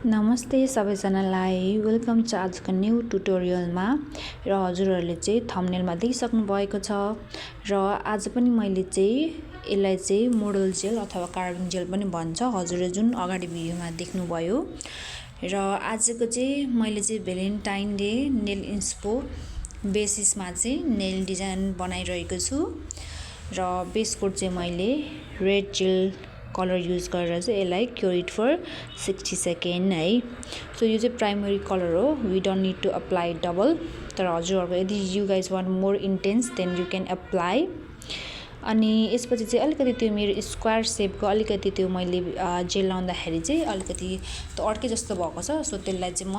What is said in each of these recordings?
नमस्ते सबैजनालाई, welcome to आजको न्यू ट्युटोरियलमा। र हजुरहरूले चाहिँ थम्बनेलमा देखिसक्नु भएको छ। र आज पनि मैले चाहिँ यसलाई चाहिँ मोडल जेल अथवा कार्भिङ जेल पनि भन्छ, हजुरले जुन अगाडि भिडियोमा देख्नुभयो। र आजको चाहिँ मैले चाहिँ भ्यालेन्टाइन डे नेल इन्स्पो बेसिसमा चाहिँ नेल डिजाइन बनाइरहेको छु। र बेस कोड चाहिँ मैले रेड जेल कलर युज गरेर चाहिँ यसलाई क्योर इट फर 60 सेकेन्ड है। सो यो चाहिँ प्राइमरी कलर हो, we don't need to apply double. तर हजुरहरूको यदि you guys want more intense then you can apply. अनि यसपछि चाहिँ अलिकति त्यो मेरो स्क्वायर सेपको अलिकति त्यो मैले जेल लाउँदाखेरि चाहिँ अलिकति त्यो अर्कै जस्तो भएको छ। सो त्यसलाई चाहिँ म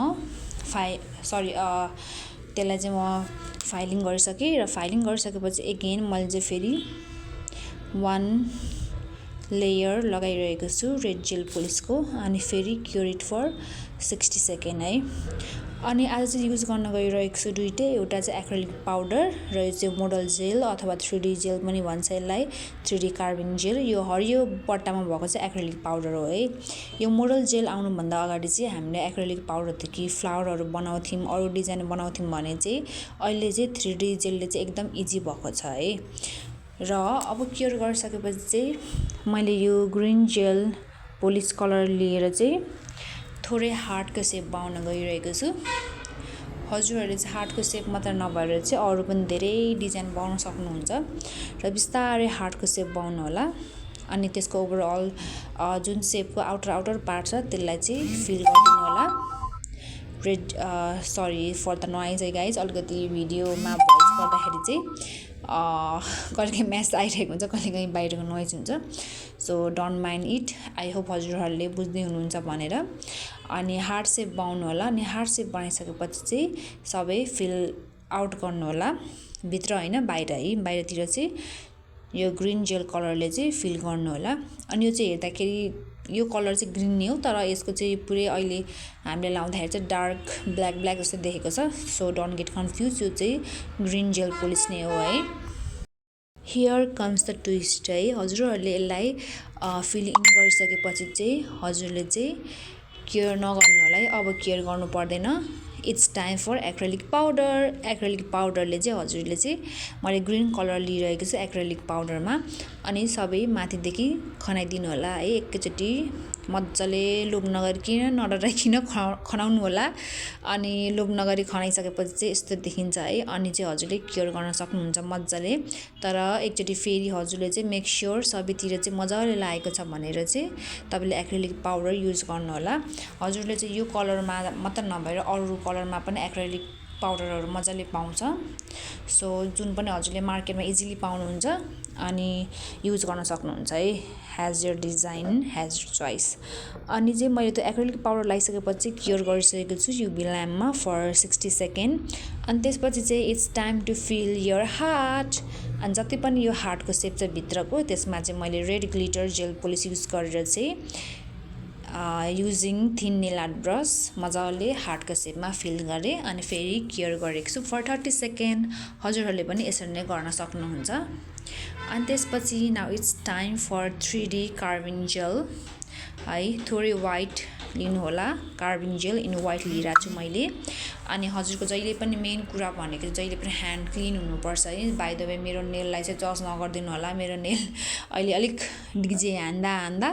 त्यसलाई चाहिँ म फाइलिङ गरिसकेँ। र फाइलिङ गरिसकेपछि एगेन मैले चाहिँ फेरि 1 लेयर लगाइरहेको छु रेड जेल पोलिसको, अनि फेरि क्योर इट फर 60 सेकेन्ड है। अनि आज चाहिँ युज गर्न गइरहेको छु दुइटै, एउटा चाहिँ एक्रिलिक पाउडर र यो चाहिँ मोडल जेल अथवा 3D जेल पनि भन्छ यसलाई, 3D कार्भिङ जेल। यो हरियो बट्टामा भएको चाहिँ एक्रिलिक पाउडर हो है। यो मोडल जेल आउनुभन्दा अगाडि चाहिँ हामीले एक्रिलिक पाउडरदेखि फ्लावरहरू बनाउँथ्यौँ, अरू डिजाइन बनाउँथ्यौँ भने चाहिँ अहिले चाहिँ 3D जेलले चाहिँ एकदम इजी भएको छ है। र अब क्योर गरिसकेपछि चाहिँ मैले यो ग्रिन जेल पोलिस कलर लिएर चाहिँ थोरै हार्टको सेप बनाउन गइरहेको छु। हजुरहरूले चाहिँ हार्टको सेप मात्र नभएर चाहिँ अरू पनि धेरै डिजाइन बनाउन सक्नुहुन्छ। र बिस्तारै हार्टको सेप बनाउनु होला। अनि त्यसको ओभरअल जुन सेपको आउटर पार्ट छ त्यसलाई चाहिँ फिल गरिदिनु होला। Red sorry for the noise है गाइज, अलिकति भिडियोमा भोइस गर्दाखेरि चाहिँ कहिलेकाहीँ म्यास आइरहेको हुन्छ, कहिलेकाहीँ बाहिरको नोइज हुन्छ। So don't mind it, I hope हजुरहरूले बुझ्दै हुनुहुन्छ भनेर। अनि हार्ट सेप बनाउनु होला। अनि हार्ट सेप बनाइसकेपछि चाहिँ सबै फिल आउट गर्नु होला, भित्र होइन बाहिर है। बाहिरतिर चाहिँ यो ग्रिन जेल कलरले चाहिँ फिल गर्नु होला। अनि यो चाहिँ हेर्दाखेरि यो कलर चाहिँ ग्रिन नै हो, तर यसको चाहिँ पुरै अहिले हामीले लाउँदाखेरि चाहिँ डार्क ब्ल्याक जस्तो देखेको छ। सो डोन्ट गेट कन्फ्युज, यो चाहिँ ग्रिन जेल पोलिस नै हो है। हियर कम्स द ट्विस्ट है। हजुरहरूले यसलाई फिल इन गरिसकेपछि चाहिँ हजुरले चाहिँ केयर नगर्नु होला है। अब केयर गर्नु पर्दैन, it's time for acrylic powder. Acrylic पाउडरले चाहिँ हजुरले चाहिँ मैले ग्रिन कलर लिइरहेको छु एक्रिलिक पाउडरमा, अनि सबै माथिदेखि खनाइदिनु होला है। एकैचोटि मजाले लोभ नगरिकन नडराइकन खनाउनु होला। अनि लोभ नगरी खनाइसकेपछि चाहिँ यस्तो देखिन्छ है। अनि चाहिँ हजुरले केयर गर्न सक्नुहुन्छ मजाले। तर एकचोटि फेरि हजुरले चाहिँ मेक स्योर सबैतिर चाहिँ मजाले लागेको छ भनेर चाहिँ तपाईँले एक्रिलिक पाउडर युज गर्नु होला। हजुरले चाहिँ यो कलरमा मात्र नभएर अरू कलरमा पनि एक्रिलिक पाउडरहरू मजाले पाउँछ। सो जुन पनि हजुरले मार्केटमा इजिली पाउनुहुन्छ अनि युज गर्न सक्नुहुन्छ है। Has your design has your choice. अनि चाहिँ मैले त्यो एक्रिलिक पाउडर लगाइसकेपछि क्योर गरिसकेको छु युभी ल्याम्पमा फर 60 सेकेन्ड। अनि त्यसपछि चाहिँ it's time to fill your heart. अनि जति पनि यो हार्टको सेप छ भित्रको, त्यसमा चाहिँ मैले red glitter gel polish use गरेर चाहिँ युजिङ थिन नेलार्ट ब्रस मजाले हार्टको सेपमा फिल गरेँ। अनि फेरि केयर गरेको छु फर 30 सेकेन्ड। हजुरहरूले पनि यसरी नै गर्न सक्नुहुन्छ। अनि त्यसपछि now it's time for 3D carving gel है। थोरै वाइट लिनु होला, कार्भिङ जेल इन वाइट लिइरहेको छु मैले। अनि हजुरको जहिले पनि मेन कुरा भनेको जहिले पनि ह्यान्ड क्लिन हुनुपर्छ है। बाइ द वे मेरो नेललाई चाहिँ जज नगरिदिनु होला, मेरो नेल अहिले अलिक डिजे हान्दा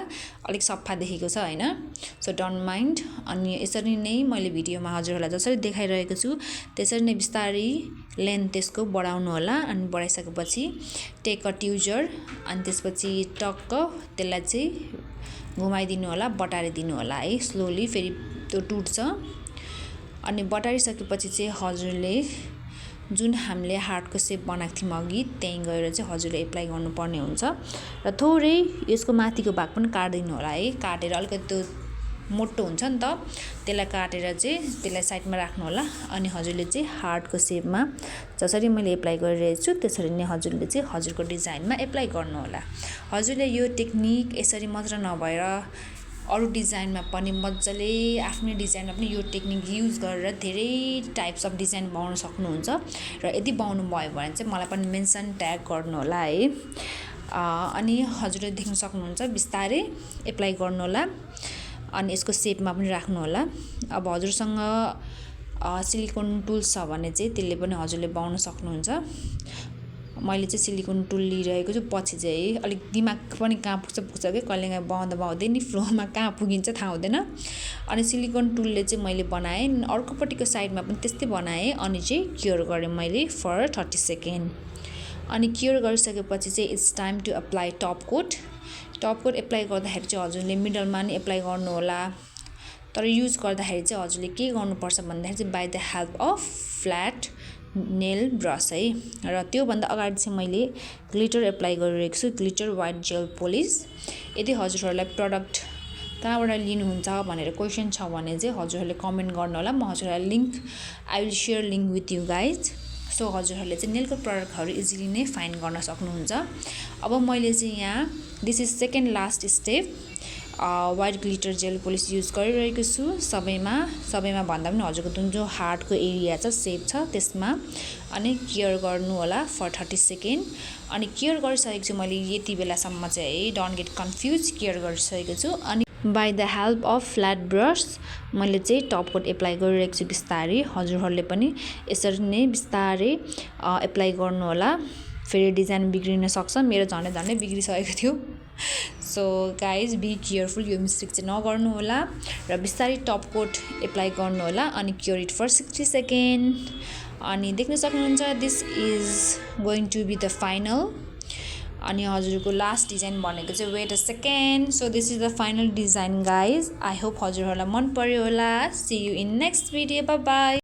अलिक सफा देखेको छ होइन। So don't mind. अनि यसरी नै मैले भिडियोमा हजुरहरूलाई जसरी देखाइरहेको छु त्यसरी नै बिस्तारै लेन्थ त्यसको बढाउनु होला। अनि बढाइसकेपछि टेक अ ट्युजर, अनि त्यसपछि टक्क त्यसलाई चाहिँ घुमाइदिनु होला, बटारिदिनु होला है स्लोली। फेरि त्यो टुट्छ। अनि बटारिसकेपछि चाहिँ हजुरले जुन हामीले हार्टको सेप बनाएको थियौँ अघि, त्यहीँ गएर चाहिँ हजुरले एप्लाई गर्नुपर्ने हुन्छ। र थोरै यसको माथिको भाग पनि काटिदिनु होला है। काटेर अलिकति त्यो मोटो हुन्छ नि त, त्यसलाई काटेर चाहिँ त्यसलाई साइडमा राख्नु होला। अनि हजुरले चाहिँ हार्टको सेपमा जसरी मैले एप्लाई गरिरहेको छु त्यसरी नै हजुरले चाहिँ हजुरको डिजाइनमा एप्लाई गर्नु होला। हजुरले यो टेक्निक यसरी मात्र नभएर अरू डिजाइनमा पनि मजाले आफ्नै डिजाइनमा पनि यो टेक्निक युज गरेर धेरै टाइप्स अफ डिजाइन बनाउन सक्नुहुन्छ। र यदि बनाउनु भयो भने चाहिँ मलाई पनि मेन्सन ट्याग गर्नु होला है। अनि हजुरले देख्न सक्नुहुन्छ बिस्तारै एप्लाई गर्नु होला अनि यसको शेपमा पनि राख्नु होला। अब हजुरसँग सिलिकोन टुल्स छ भने चाहिँ त्यसले पनि हजुरले बाउन सक्नुहुन्छ। मैले चाहिँ सिलिकोन टुल लिइरहेको छु, पछि चाहिँ अलिक दिमाग पनि कहाँ पुग्छ के कहिलेकाहीँ बाउँदै नि फ्लोमा कहाँ पुगिन्छ थाहा हुँदैन। अनि सिलिकोन टुलले चाहिँ मैले बनाएँ, अर्कोपट्टिको साइडमा पनि त्यस्तै बनाएँ अनि चाहिँ क्योर गरेँ मैले फर 30 सेकेन्ड। अनि क्योर गरिसकेपछि चाहिँ it's time to apply top coat. Top coat apply गर्दाखेरि चाहिँ हजुरले मिडलमा नि एप्लाई गर्नु होला, तर युज गर्दाखेरि चाहिँ हजुरले के गर्नुपर्छ भन्दाखेरि चाहिँ by the help of flat nail brush है। र त्योभन्दा अगाडि चाहिँ मैले ग्लिटर एप्लाई गरिरहेको छु, ग्लिटर वाइट जेल पोलिस। यदि हजुरहरूलाई प्रडक्ट कहाँबाट लिनुहुन्छ भनेर क्वेसन छ भने चाहिँ हजुरहरूले कमेन्ट गर्नु होला, म हजुरहरूलाई link I will share link with you guys. So हजुरहरूले चाहिँ नेलको प्रडक्टहरू इजिली नै फाइन्ड गर्न सक्नुहुन्छ। अब मैले चाहिँ यहाँ this is second last step white glitter gel polish use गरिरहेको छु सबैमा भन्दा पनि हजुरको जुन जो हार्टको एरिया छ सेप छ त्यसमा। अनि केयर गर्नु होला फर 30 सेकेन्ड। अनि केयर गरिसकेको छु मैले यति बेलासम्म चाहिँ डोन्ट गेट कन्फ्युज, केयर गरिसकेको छु। अनि by the help of flat brush मैले चाहिँ टप कोट एप्लाई गरिरहेको छु बिस्तारै। हजुरहरूले पनि यसरी नै बिस्तारै एप्लाई गर्नु होला, फेरि डिजाइन बिग्रिन सक्छ। मेरो झन्डै बिग्रिसकेको थियो। सो गाइज बी केयरफुल, यो मिस्टेक चाहिँ नगर्नु होला र बिस्तारै टप कोट एप्लाई गर्नु होला अनि क्योर इट फर 60 सेकेन्ड। अनि देख्न सक्नुहुन्छ this is going to be the final. अनि हजुरको लास्ट डिजाइन भनेको चाहिँ wait a second. So this is the final design guys. I hope हजुरहरूलाई मन पर्यो होला। See you in next video, bye by.